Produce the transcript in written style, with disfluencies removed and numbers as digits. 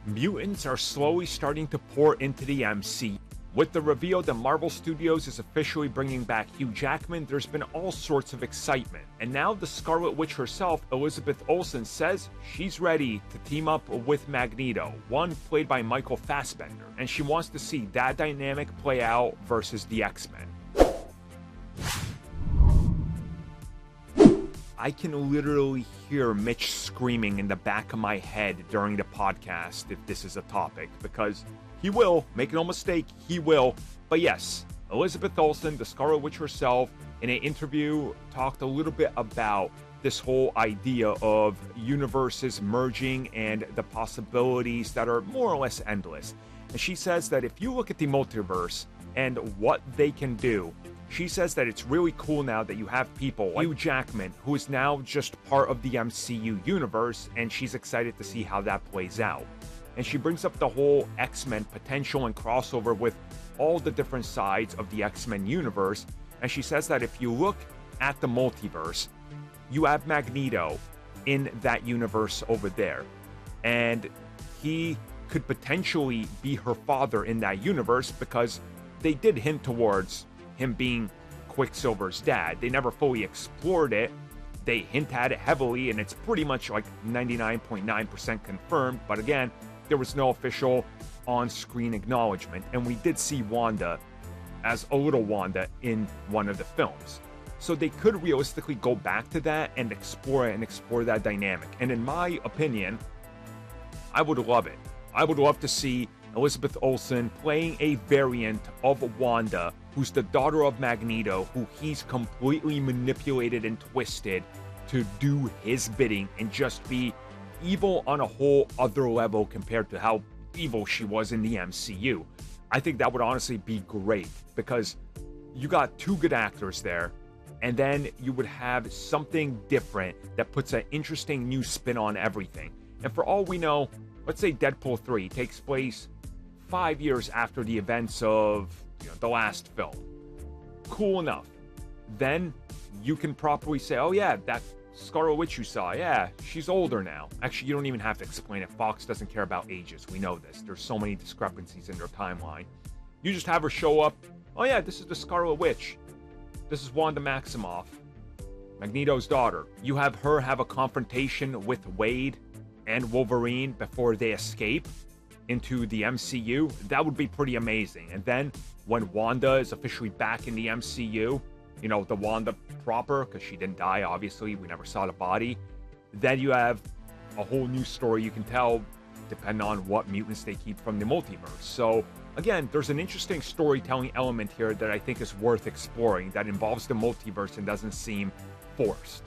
Mutants are slowly starting to pour into the MC. With the reveal that Marvel Studios is officially bringing back Hugh Jackman, there's been all sorts of excitement. And now the Scarlet Witch herself, Elizabeth Olsen, says she's ready to team up with Magneto, one played by Michael Fassbender, and she wants to see that dynamic play out versus the X-Men. I can literally hear Mitch screaming in the back of my head during the podcast if this is a topic, because he will, make no mistake, he will. But yes, Elizabeth Olsen, the Scarlet Witch herself, in an interview talked a little bit about this whole idea of universes merging and the possibilities that are more or less endless. And she says that if you look at the multiverse and what they can do, she says that it's really cool now that you have people like Hugh Jackman, who is now just part of the MCU universe, and she's excited to see how that plays out. And she brings up the whole X-Men potential and crossover with all the different sides of the X-Men universe. And she says that if you look at the multiverse, you have Magneto in that universe over there. And he could potentially be her father in that universe, because they did hint towards him being Quicksilver's dad. They never fully explored it. They hint at it heavily, and it's pretty much like 99.9% confirmed. But again, there was no official on-screen acknowledgement, and we did see Wanda as a little Wanda in one of the films. So they could realistically go back to that and explore it and explore that dynamic. And in my opinion, I would love it. I would love to see Elizabeth Olsen playing a variant of Wanda, who's the daughter of Magneto, who he's completely manipulated and twisted to do his bidding and just be evil on a whole other level compared to how evil she was in the MCU. I think that would honestly be great, because you got two good actors there, and then you would have something different that puts an interesting new spin on everything. And for all we know, let's say Deadpool 3 takes place 5 years after the events of the last film. Cool enough. Then you can properly say, oh yeah, that Scarlet Witch you saw, yeah, she's older now. Actually, you don't even have to explain it. Fox doesn't care about ages. We know this. There's so many discrepancies in their timeline. You just have her show up. Oh yeah, this is the Scarlet Witch. This is Wanda Maximoff, Magneto's daughter. You have her have a confrontation with Wade and Wolverine before they escape into the MCU. That would be pretty amazing. And then when Wanda is officially back in the MCU, the Wanda proper, because she didn't die, obviously, we never saw the body, then you have a whole new story you can tell, depending on what mutants they keep from the multiverse. So again, there's an interesting storytelling element here that I think is worth exploring, that involves the multiverse and doesn't seem forced.